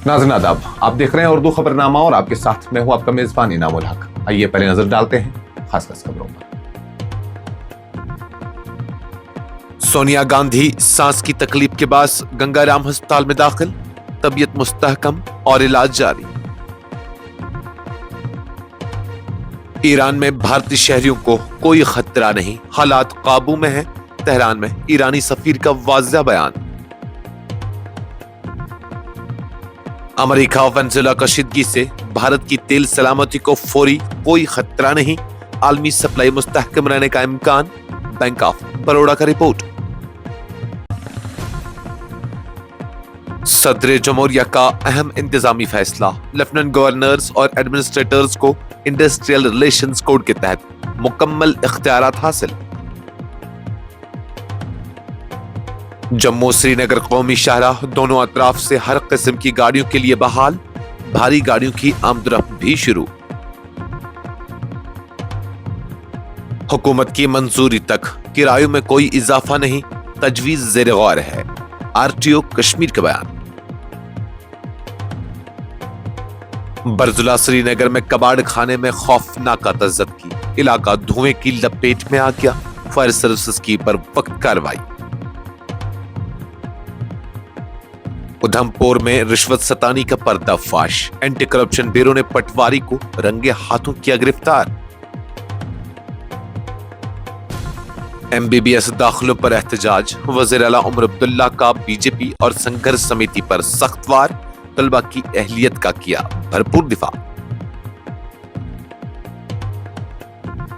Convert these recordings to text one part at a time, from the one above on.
नाज़रीन आदाब, आप देख रहे हैं उर्दू खबरनामा और आपके साथ मैं हूं आपका मेजबान इनामुल हक। आइए पहले नजर डालते हैं खास खबरों पर। सोनिया गांधी सांस की तकलीफ के बाद गंगाराम अस्पताल में दाखिल, तबीयत मुस्तहकम और इलाज जारी। ईरान में भारतीय शहरियों को कोई खतरा नहीं, हालात काबू में हैं। तेहरान में ईरानी सफीर का वाज़ेह बयान। अमेरिका वेनेजुएला कशीदगी से भारत की तेल सलामती को फौरी कोई खतरा नहीं, आलमी सप्लाई मुस्तहकम रहने का इम्कान। बैंक ऑफ बड़ौदा का रिपोर्ट। सदर जमहूरिया का अहम इंतजामी फैसला, लेफ्टिनेंट गवर्नर्स और एडमिनिस्ट्रेटर्स को इंडस्ट्रियल रिलेशंस कोड के तहत मुकम्मल इख्तियारात हासिल। जम्मू श्रीनगर कौमी शाहराह दोनों अतराफ से हर किस्म की गाड़ियों के लिए बहाल, भारी गाड़ियों की आमदरफ्त भी शुरू। हुकूमत की मंजूरी तक किरायों में कोई इजाफा नहीं, तजवीज ज़ेर गौर है। आरटीओ कश्मीर का बयान। बरजुला श्रीनगर में कबाड़ खाने में खौफनाक तज़क्की, इलाका धुएं की लपेट में आ गया। फायर सर्विसेज की बर वक्त कार्रवाई। उधमपुर में रिश्वत सतानी का पर्दाफाश, एंटी करप्शन ब्यूरो ने पटवारी को रंगे हाथों किया गिरफ्तार। एमबीबीएस दाखिलों पर एहतजाज, वज़ीर आला उमर अब्दुल्ला का बीजेपी और संघर्ष समिति पर सख्त वार, तलबा की अहलियत का किया भरपूर दिफा।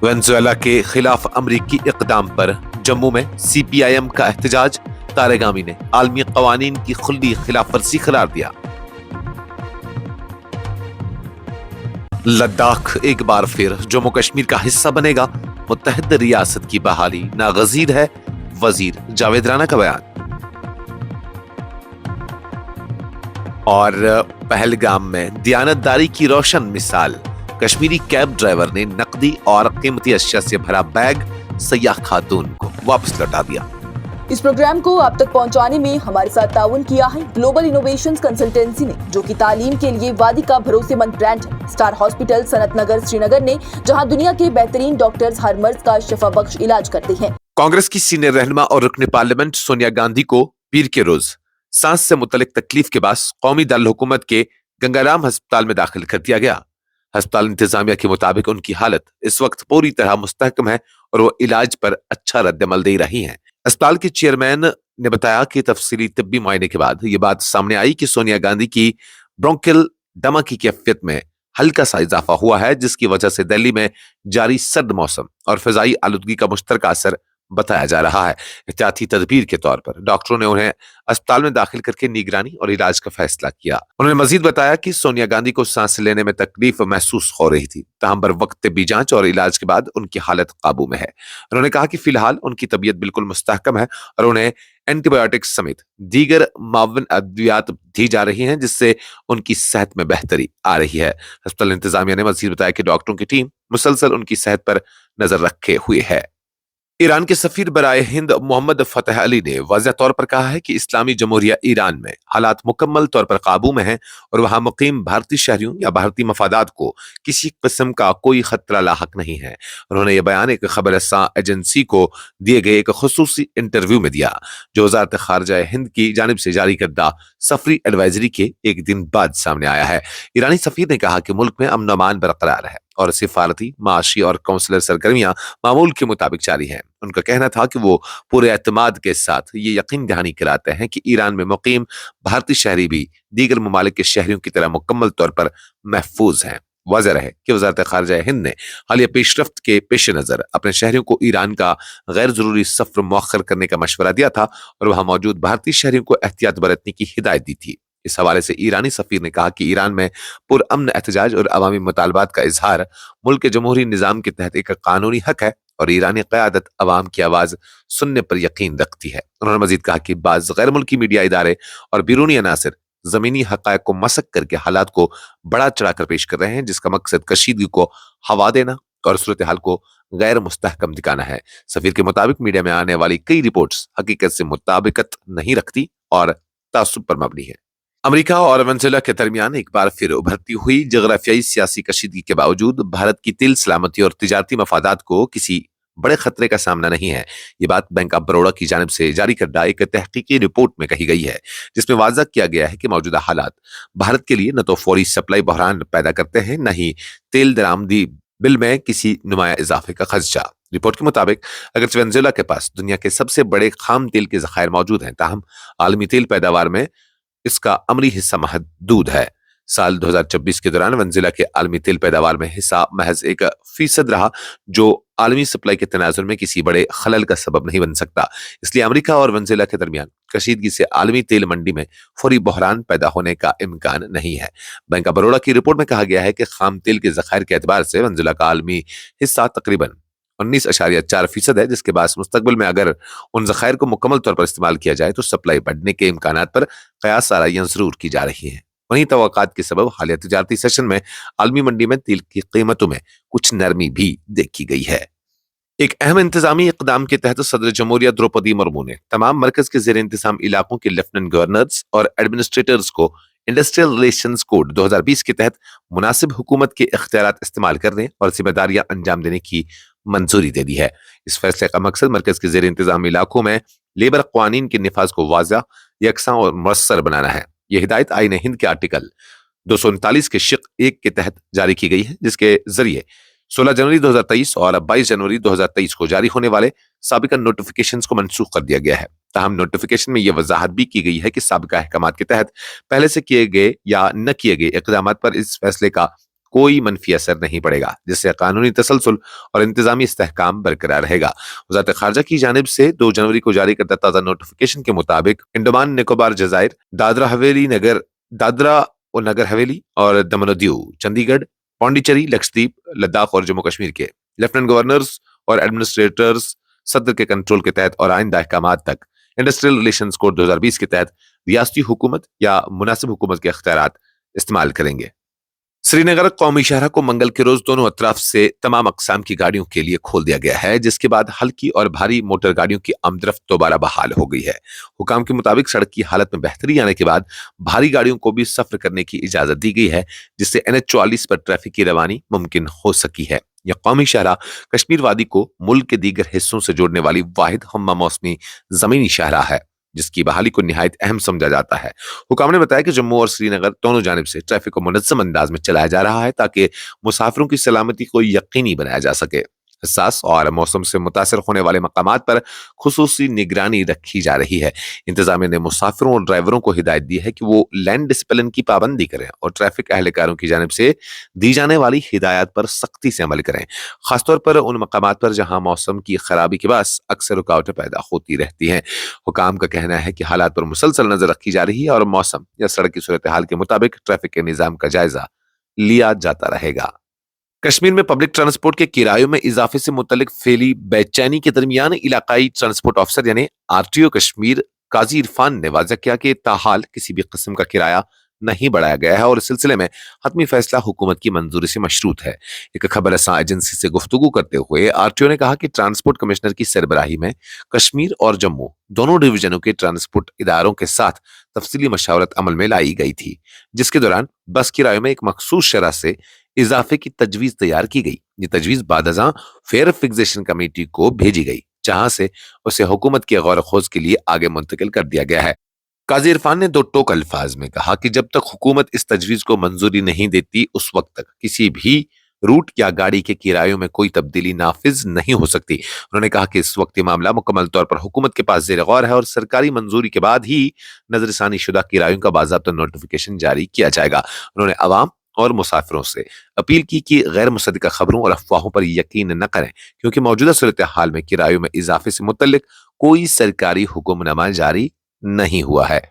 वेनेजुएला के खिलाफ अमरीकी इक़दाम पर जम्मू में सीपीआईएम का एहतजाज, तारेगामी ने आलमी कवानीन की खुली खिलाफ वर्जी करार दिया। लद्दाख एक बार फिर जम्मू कश्मीर का हिस्सा बनेगा, मुत्तहिद रियासत की बहाली नागजीर है, वजीर जावेद राना का बयान। और पहलगाम में दियानतदारी की रोशन मिसाल, कश्मीरी कैब ड्राइवर ने नकदी और कीमती अशिया से भरा बैग सयाह खातून को वापस लौटा दिया। इस प्रोग्राम को आप तक पहुंचाने में हमारे साथ ताउन किया है ग्लोबल इनोवेशंस कंसल्टेंसी ने, जो कि तालीम के लिए वादी का भरोसेमंद ब्रांड है। स्टार हॉस्पिटल सनत नगर श्रीनगर ने, जहां दुनिया के बेहतरीन डॉक्टर्स हर मर्ज का शफा बख्श इलाज करते हैं। कांग्रेस की सीनियर रहनुमा और रुकन पार्लियामेंट सोनिया गांधी को पीर के रोज सांस से मुतल्लिक तकलीफ के बाद कौमी दारुल हुकूमत के गंगाराम अस्पताल में दाखिल कर दिया गया। अस्पताल इंतजामिया के मुताबिक उनकी हालत इस वक्त पूरी तरह मुस्तहकम है और वो इलाज पर अच्छा रद्द-अमल दे रही हैं। अस्पताल के चेयरमैन ने बताया कि तफसीली तिब्बी मुआयने के बाद ये बात सामने आई कि सोनिया गांधी की ब्रोंकियल दमा की कैफियत में हल्का सा इजाफा हुआ है, जिसकी वजह से दिल्ली में जारी सर्द मौसम और फिजाई आलूदगी का मुश्तरका असर बताया जा रहा है। एहतियाती तदबीर के तौर पर डॉक्टरों ने उन्हें अस्पताल में दाखिल करके निगरानी और इलाज का फैसला किया। उन्होंने मजीद बताया कि सोनिया गांधी को सांस लेने में तकलीफ महसूस हो रही थी, ताहम बर वक्त तिब्बी जांच और इलाज के बाद उनकी हालत काबू में है। उन्होंने कहा कि फिलहाल उनकी तबीयत बिल्कुल मुस्तहकम है और उन्हें एंटीबायोटिक्स समेत दीगर मावन अद्वियात दी जा रही हैं, जिससे उनकी सेहत में बेहतरी आ रही है। अस्पताल इंतजामिया ने मजीद बताया कि डॉक्टरों की टीम मुसलसल उनकी सेहत पर नजर रखे हुए है। ईरान के सफीर बराए हिंद मोहम्मद फतेह अली ने वाज़ेह तौर पर कहा है कि इस्लामी जमहूरिया ईरान में हालात मुकम्मल तौर पर काबू में हैं और वहां मुकीम भारतीय शहरियों या भारतीय मफादात को किसी किस्म का कोई खतरा लाहक नहीं है। उन्होंने यह बयान एक खबर रसां एजेंसी को दिए गए एक खुसूसी इंटरव्यू में दिया, जो वज़ारत खारजा हिंद की जानिब से जारी करदा सफरी एडवाइजरी के एक दिन बाद सामने आया है। ईरानी सफीर ने कहा कि मुल्क में अमन अमान बरकरार है और सिफारती, माशी और काउंसलर सरगर्मियां मामूल के मुताबिक जारी हैं। उनका कहना था कि वो पूरे एतमाद के साथ ये यकीन दहानी कराते हैं कि ईरान में मुकीम भारतीय शहरी भी दीगर ममालिक के शहरियों की तरह मुकम्मल तौर पर महफूज हैं। वाज़ेह है कि वज़ारत खारजा हिंद ने हालिया पेशरफ्त के पेश नज़र अपने शहरियों को ईरान का गैर जरूरी सफर मौखर करने का मशवरा दिया था और वहां मौजूद भारतीय शहरियों को एहतियात बरतने की हिदायत दी थी। इस हवाले से ईरानी सफीर ने कहा कि ईरान में पुरअमन एहतजाज और अवामी मुतालबात का इजहार मुल्क के जमहूरी निज़ाम के तहत एक कानूनी हक है और ईरानी क़यादत अवाम की आवाज़ सुनने पर यकीन रखती है। उन्होंने मजीद कहा कि बाज़ गैर मुल्की मीडिया इदारे और बैरूनी अनासर ज़मीनी हक़ाइक़ को मसक करके हालात को बढ़ा चढ़ाकर पेश कर रहे हैं, जिसका मकसद कशीदगी को हवा देना और सूरत हाल को गैर मुस्तहकम दिखाना है। सफीर के मुताबिक मीडिया में आने वाली कई रिपोर्ट्स हकीकत से मुताबिकत नहीं रखती और तासुब पर मबनी है। अमेरिका और वेनेजुएला के दरमियान एक बार फिर उभरती हुई जगराफियाई सियासी कशीदगी के बावजूद भारत की तेल सलामती और तिजारती मफादात को किसी बड़े खतरे का सामना नहीं है। ये बात बैंक ऑफ बड़ौदा की जानिब से जारी करदा एक तहकीकी रिपोर्ट में कही गई है, जिसमें वाज़ा किया गया है कि मौजूदा हालात भारत के लिए न तो फौरी सप्लाई बहरान पैदा करते हैं, न ही तेल दरामदी बिल में किसी नुमाया इजाफे का खदशा। रिपोर्ट के मुताबिक अगर वेनेजुएला के पास दुनिया के सबसे बड़े खाम तेल के जखायर मौजूद हैं, ताहम आलमी तेल पैदावार में इसका अमली हिस्सा महदूद है। साल 2024 के दौरान वेनेजुएला के आलमी तेल पैदावार में हिस्सा महज 1% रहा, जो आलमी सप्लाई के तनाजुर में किसी बड़े खलल का सबब नहीं बन सकता। इसलिए अमेरिका और वेनेजुएला के दरमियान कशीदगी से आलमी तेल मंडी में फौरी बहरान पैदा होने का इम्कान नहीं है। बैंक ऑफ बड़ौदा की रिपोर्ट में कहा गया है कि खाम तेल के जखायर के एतबार से वेनेजुएला का आलमी हिस्सा तकरीबन 19.4% है, जिसके बाद मुस्तकबिल में अगर उन जखायर को मुकम्मल तौर पर इस्तेमाल किया जाए तो सप्लाई बढ़ने के इम्कानात पर कयास आराइयां जरूर की जा रही हैं। वहीं तवक्कात के सबब हालिया तिजारती सेशन में आलमी मंडी में तेल की कीमतों में कुछ नरमी भी देखी गई है। एक अहम इंतजामी इकदाम के तहत सदर जमहूरिया द्रौपदी मुर्मू ने तमाम मरकज के जेर इंतजाम इलाकों के लेफ्टिनेंट गवर्नर्स और एडमिनिस्ट्रेटर्स को इंडस्ट्रियल रिलेशंस कोड 2020 के तहत मुनासिब हुकूमत के इख्तियारात इस्तेमाल करने और जिम्मेदारियां अंजाम देने की मंजूरी दे दी है। इस फैसले का मकसद मरकज के जेर इंतजाम इलाकों में लेबर कानून के निफाज को वाज़ा, यकसा और मुयस्सर बनाना है। यह हिदायत आईन हिंद के आर्टिकल 239 के शिक 1 के तहत जारी की गई है, जिसके जरिए 16 जनवरी 2023 और 22 जनवरी 2023 को जारी होने वाले साबिका नोटिफिकेशंस को मनसूख कर दिया गया है। ताहम नोटिफिकेशन में यह वजाहत भी की गई है कि साबिका अहकामात के तहत पहले से किए गए या न किए गए इक़दामात पर इस फैसले का कोई मनफी असर नहीं पड़ेगा, जिससे कानूनी तसलसल और इंतजामी इस्तेहकाम बरकरार रहेगा। वज़ारत ख़ारजा की जानिब से 2 जनवरी को जारी करदा ताज़ा नोटिफिकेशन के मुताबिक अंडमान निकोबार जज़ायर, दादरा और नगर हवेली और दमन और दीव, चंडीगढ़, पांडिचेरी, लक्षद्वीप, लद्दाख और जम्मू कश्मीर के लेफ्टिनेंट गवर्नर्स और एडमिनिस्ट्रेटर्स सदर के कंट्रोल के तहत और आइंदा अहकामात तक इंडस्ट्रियल रिलेशंस कोड 2020 के तहत रियासती हुकूमत या मुनासिब हुकूमत के इख्तियारात इस्तेमाल करेंगे। श्रीनगर कौमी शहर को मंगल के रोज दोनों अतराफ से तमाम अकसाम की गाड़ियों के लिए खोल दिया गया है, जिसके बाद हल्की और भारी मोटर गाड़ियों की आमदरफ्त दोबारा बहाल हो गई है। हुकाम के मुताबिक सड़क की हालत में बेहतरी आने के बाद भारी गाड़ियों को भी सफर करने की इजाजत दी गई है, जिससे NH-44 पर ट्रैफिक की रवानी मुमकिन हो सकी है। यह कौमी शाहरा कश्मीर वादी को मुल्क के दीगर हिस्सों से जोड़ने वाली वाहिद हम मौसमी जमीनी शाहरा है, जिसकी बहाली को निहायत अहम समझा जाता है। हुकाम ने बताया कि जम्मू और श्रीनगर दोनों जानिब से ट्रैफिक को मुनज़्ज़म अंदाज में चलाया जा रहा है, ताकि मुसाफिरों की सलामती को यकीनी बनाया जा सके। हसास और मौसम से मुतासर होने वाले मकामात पर खुसूसी निगरानी रखी जा रही है। इंतजामिया ने मुसाफिरों और ड्राइवरों को हिदायत दी है कि वो लैंड डिसिप्लिन की पाबंदी करें और ट्रैफिक अहलकारों की जानिब से दी जाने वाली हिदायत पर सख्ती से अमल करें, खासतौर पर उन मकामात पर जहां मौसम की खराबी के बास अक्सर रुकावटें पैदा होती रहती हैं। हुकाम का कहना है कि हालात पर मुसलसल नजर रखी जा रही है और मौसम या सड़क की सूरत हाल के मुताबिक ट्रैफिक के निजाम का जायजा लिया जाता रहेगा। कश्मीर में पब्लिक ट्रांसपोर्ट के किरायों में इजाफे से मुतल्लिक फैली बेचैनी के दरमियान इलाकाई ट्रांसपोर्ट अफसर यानी RTO कश्मीर काजी इरफान ने वाज़ा किया कि ताहाल किसी भी किस्म का किराया नहीं बढ़ाया गया है और इस सिलसिले में हतमी फैसला हुकूमत की मंजूरी से मशरूत है। एक खबर रसां एजेंसी से गुफ्तगू करते हुए RTO ने कहा कि ट्रांसपोर्ट कमिश्नर की सरबराही में कश्मीर और जम्मू दोनों डिवीजनों के ट्रांसपोर्ट इदारों के साथ तफसीली मशावरत अमल में लाई गई थी, जिसके दौरान बस किरायों में एक मखसूस शरह से इजाफे की तजवीज तैयार की गई। ये तजवीज बादज़ां फेयर फिक्सेशन कमेटी को भेजी गई, जहां से उसे हुकूमत के गौर खोज के लिए आगे मुंतकिल कर दिया गया है। काजी इरफान ने दो टोक अल्फाज में कहा कि जब तक हुकूमत इस तजवीज को मंजूरी नहीं देती, उस वक्त तक किसी भी रूट या गाड़ी के किरायों में कोई तब्दीली नाफिज नहीं हो सकती। उन्होंने कहा कि इस वक्त ये मामला मुकम्मल तौर पर हुकूमत के पास ज़ेर गौर है और सरकारी मंजूरी के बाद ही नजरसानी शुदा किरायों का बाज़ाब्ता नोटिफिकेशन जारी किया जाएगा। उन्होंने अवाम और मुसाफिरों से अपील की कि गैर मुसद्दिका खबरों और अफवाहों पर यकीन न करें, क्योंकि मौजूदा सूरत हाल में किरायों में इजाफे से मुतल्लिक कोई सरकारी हुक्मनामा जारी नहीं हुआ है।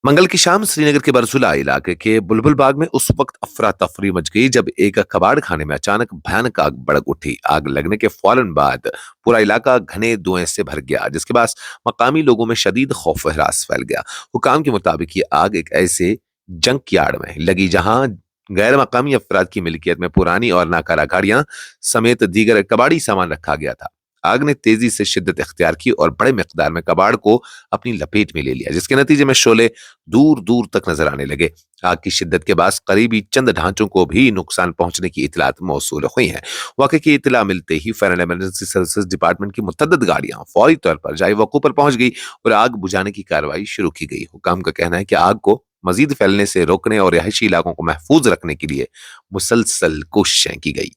मंगल की शाम श्रीनगर के बरसुला इलाके के बुलबुल बाग में उस वक्त अफरा तफरी मच गई जब एक कबाड़ खाने में अचानक भयानक आग भड़क उठी। आग लगने के फौरन बाद पूरा इलाका घने धुएं से भर गया, जिसके बाद मकामी लोगों में शदीद खौफ व हरास फैल गया। हुकाम के मुताबिक ये आग एक ऐसे जंक यार्ड में लगी जहां गैर मकामी अफराद की मिल्कियत में पुरानी और नाकारा गाड़ियां समेत दीगर कबाड़ी सामान रखा गया था। आग ने तेजी से शिद्दत इख्तियार की और बड़े मिकदार में कबाड़ को अपनी लपेट में ले लिया, जिसके नतीजे में शोले दूर दूर तक नजर आने लगे। आग की शिद्दत के बाद करीबी चंद ढांचों को भी नुकसान पहुंचने की इतलात मौसूल हुई हैं। वाक़े की इतला मिलते ही fire and emergency services department की मुतअद्दिद गाड़ियां फौरी तौर पर जाए वक़ू पर पहुंच गई और आग बुझाने की कार्रवाई शुरू की गई। हुकाम का कहना है कि आग को मजीद फैलने से रोकने और रिहायशी इलाकों को महफूज रखने के लिए मुसलसल कोशिशें की गई।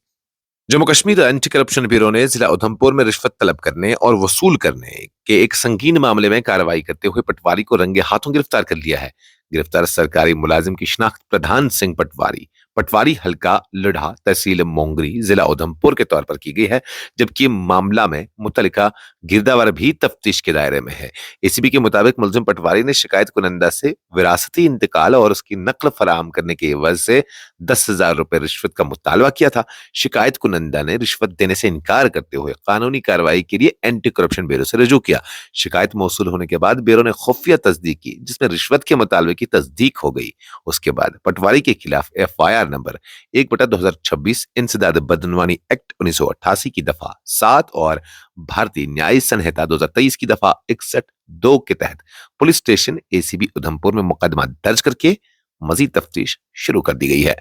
Jammu Kashmir anti corruption bureau ने जिला उधमपुर में रिश्वत तलब करने और वसूल करने के एक संगीन मामले में कार्रवाई करते हुए पटवारी को रंगे हाथों गिरफ्तार कर लिया है। गिरफ्तार सरकारी मुलाजिम की शिनाख्त प्रधान सिंह पटवारी हल्का लुढ़ा तहसील मोंगरी जिला उधमपुर के तौर पर की गई है, जबकि मामला में मुतल्लिका गिरदावर भी तफ्तीश के दायरे में है। एसीबी के मुताबिक मुलजिम पटवारी ने शिकायत कुनंदा से विरासती इंतकाल और उसकी नकल फराहम करने के एवज से 10,000 रुपए रिश्वत का मुतालबा किया था। शिकायत कुनंदा ने रिश्वत देने से इनकार करते हुए कानूनी कार्रवाई के लिए एंटी करप्शन ब्यूरो से रजू किया। शिकायत मौसूल होने के बाद ब्यूरो ने खुफिया तस्दीक की, जिसमें रिश्वत के मुतालबे की तस्दीक हो गई। उसके बाद पटवारी के खिलाफ FIR नंबर 1/2026 इंसदाद बदनवानी एक्ट 1988 की दफा 7 और भारतीय न्याय संहिता 2023 की दफा 61(2) के तहत पुलिस स्टेशन ACB उधमपुर में मुकदमा दर्ज करके मजीद तफ्तीश शुरू कर दी गई है।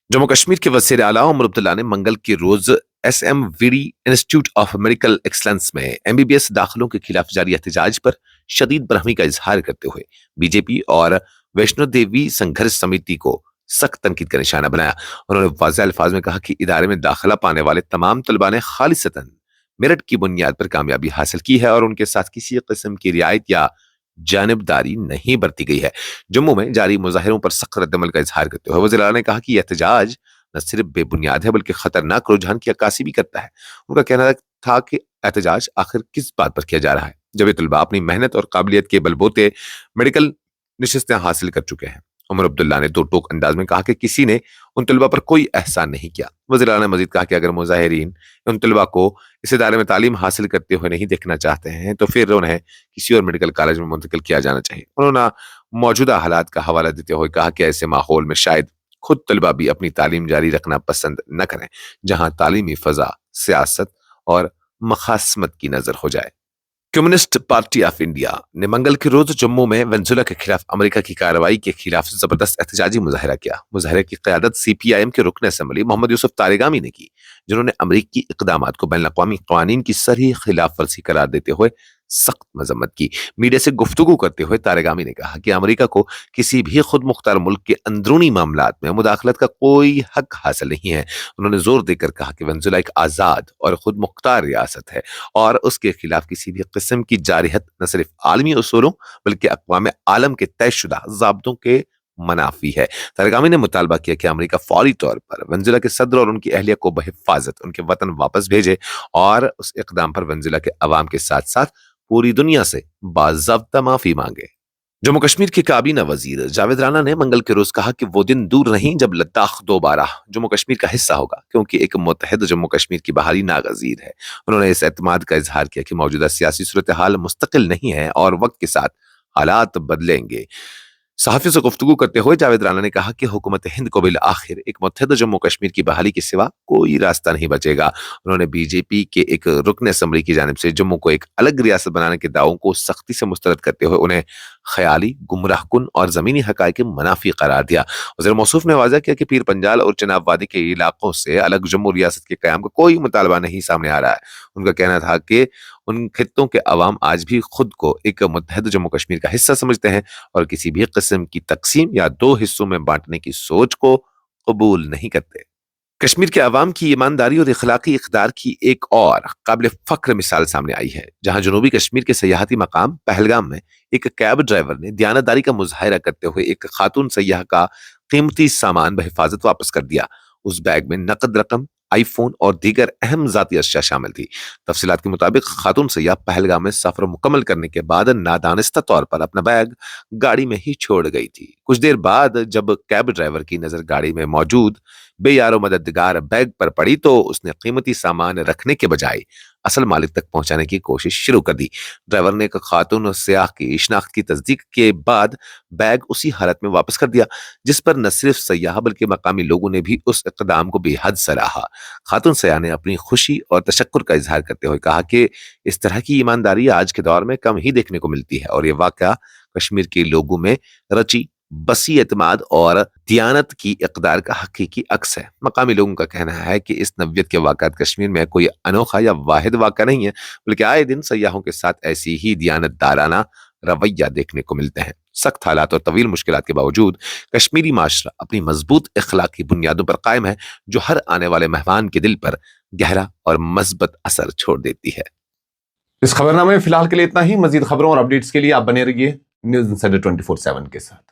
जम्मू कश्मीर के वज़ीर आला उमर अब्दुल्ला ने मंगल के रोज SMVD institute of medical excellence में MBBS दाखिलों के खिलाफ जारी एहतजाज पर शदीद बरहमी का इजहार करते हुए बीजेपी और वैष्णो देवी संघर्ष समिति को सख्त तनकीद का निशाना बनाया। उन्होंने वाज़ेह अल्फाज में कहा कि इदारे में दाखिला पाने वाले तमाम तलबा ने खालिसतन मेरिट की बुनियाद पर कामयाबी हासिल की है और उनके साथ किसी किस्म की रियायत या जानिबदारी नहीं बरती गई है। जम्मू में जारी मुजाहिरों पर सख्त रद्दमल का इजहार करते हुए वज़ीर आला ने कहा कि यह एहतजाज न सिर्फ बेबुनियाद है बल्कि खतरनाक रुझान की अक्कासी भी करता है। उनका कहना था कि एहतजाज आखिर किस बात पर किया जा रहा है, जब ये तलबा अपनी मेहनत और काबिलियत के बलबूते मेडिकल नशिस्तें हासिल कर चुके हैं। उमर अब्दुल्ला ने दो टोक अंदाज में कहा कि किसी ने उन तलबा पर कोई एहसान नहीं किया। वज़ीर आला ने मजीद कहा कि अगर मुजाहिरीन उन तलबा को इस इदारे में तालीम हासिल करते हुए नहीं देखना चाहते हैं तो फिर उन्हें किसी और मेडिकल कॉलेज में मुंतकिल किया जाना चाहिए। उन्होंने मौजूदा हालात का हवाला देते हुए कहा कि ऐसे माहौल में शायद खुद तलबा भी अपनी तालीम जारी रखना पसंद न करें, जहां तालीमी फजा सियासत और मखासमत की नजर हो जाए। कम्युनिस्ट पार्टी ऑफ इंडिया ने मंगल के रोज जम्मू में वेनेजुएला के खिलाफ अमेरिका की कार्रवाई के खिलाफ जबरदस्त एहतजाजी मुजाहिरा किया। मुजाहिरे की क़यादत CPIM के रुकन असम्बली मोहम्मद यूसुफ तारिगामी ने की, जिन्होंने अमेरिकी इक़दामात को बैनुल-अक़वामी क़वानीन की सरही खिलाफ वर्जी करार देते हुए सख्त मजम्मत की। मीडिया से गुफ्तगू करते हुए तारिगामी ने कहा कि अमेरिका को किसी भी खुद मुख्तार मुल्क के अंदरूनी मामलात में मुदाखलत का कोई हक हासिल नहीं है। उन्होंने जोर देकर कहा कि वेनेजुएला एक आज़ाद और खुद मुख्तार रियासत है और उसके खिलाफ किसी भी किस्म की जारिहत न सिर्फ आलमी उसूलों बल्कि अक़वाम आलम के तयशुदा ज़ाब्तों के मनाफी है। तारिगामी ने मुतालबा किया कि अमेरिका फौरी तौर पर वेनेजुएला के सदर और उनकी अहलिया को बहिफाजत उनके वतन वापस भेजे और उस इक़दाम पर वेनेजुएला के अवाम के साथ साथ पूरी दुनिया से बाज़ाब्ता माफी मांगे। जम्मू कश्मीर के काबीना वजीर जावेद राना ने मंगल के रोज कहा कि वो दिन दूर नहीं जब लद्दाख दोबारा जम्मू कश्मीर का हिस्सा होगा, क्योंकि एक मुत्तहिद जम्मू कश्मीर की बहाली नागजीर है। उन्होंने इस एतमाद का इजहार किया कि मौजूदा सियासी सूरत हाल मुस्तकिल नहीं है और वक्त के साथ हालात बदलेंगे। सहाफियों से गुफ्तगू करते हुए जावेद राना ने कहा कि हुकूमत हिंद को बिल आखिर एक मुत्तहिद जम्मू कश्मीर की बहाली के सिवा कोई रास्ता नहीं बचेगा। उन्होंने बीजेपी के एक रुकन असम्बली की जानिब से जम्मू को एक अलग रियासत बनाने के दावों को सख्ती से मुस्तरद करते हुए उन्हें ख्याली, गुमराहकुन और जमीनी हकायक के मुनाफी करार दिया। वज़ीर मौसूफ ने वाज़ा किया कि पीर पंजाल और चिनाब वादी के इलाकों से अलग जम्मू रियासत के क़याम का कोई मुतालबा नहीं सामने आ रहा है। उनका कहना था कि उन खित्तों के अवाम आज भी खुद को एक मुत्तहिद जम्मू कश्मीर का हिस्सा समझते हैं और किसी भी किस्म की तकसीम या दो हिस्सों में बांटने की सोच को कबूल नहीं करते। कश्मीर के अवाम की ईमानदारी और इखलाकी इक़दार की एक और काबिल फ़ख्र मिसाल सामने आई है, जहां जनूबी कश्मीर के सयाहती मकाम पहलगाम में एक कैब ड्राइवर ने दियानतदारी का मुजाहिरा करते हुए एक खातून सयाह का कीमती सामान बहिफाजत वापस कर दिया। उस बैग में नकद रकम, आईफोन और दीगर अहम ज़ाती अशिया शामिल थी। तफसीलात के मुताबिक खातून सयाह पहलगाम में सफर मुकम्मल करने के बाद नादानिस्ता तौर पर अपना बैग गाड़ी में ही छोड़ गई थी। कुछ देर बाद जब कैब ड्राइवर की नजर गाड़ी में मौजूद बेयारो मददगार बैग पर पड़ी तो उसने कीमती सामान रखने के बजाय اصل مالک تک پہنچانے کی کوشش شروع کر دی۔ ڈرائیور نے ایک خاتون اور سیاح کی شناخت کی تصدیق کے بعد بیگ اسی حالت میں واپس کر دیا، جس پر نہ صرف سیاح بلکہ مقامی لوگوں نے بھی اس اقدام کو بے حد سراہا۔ خاتون سیاح نے اپنی خوشی اور تشکر کا اظہار کرتے ہوئے کہا کہ اس طرح کی ایمانداری آج کے دور میں کم ہی دیکھنے کو ملتی ہے، اور یہ واقعہ کشمیر کے لوگوں میں رچی بسی اعتماد اور دیانت کی اقدار کا حقیقی عکس ہے۔ مقامی لوگوں کا کہنا ہے کہ اس نوعیت کے واقعات کشمیر میں کوئی انوکھا یا واحد واقعہ نہیں ہے، بلکہ آئے دن سیاحوں کے ساتھ ایسی ہی دیانت دارانہ رویہ دیکھنے کو ملتے ہیں۔ سخت حالات اور طویل مشکلات کے باوجود کشمیری معاشرہ اپنی مضبوط اخلاقی بنیادوں پر قائم ہے، جو ہر آنے والے مہمان کے دل پر گہرا اور مثبت اثر چھوڑ دیتی ہے۔ اس خبرنامے میں فی الحال کے لیے اتنا ہی۔ مزید خبروں اور اپڈیٹس کے لیے آپ بنے رہیے نیوز انسائڈر 24/7 کے ساتھ۔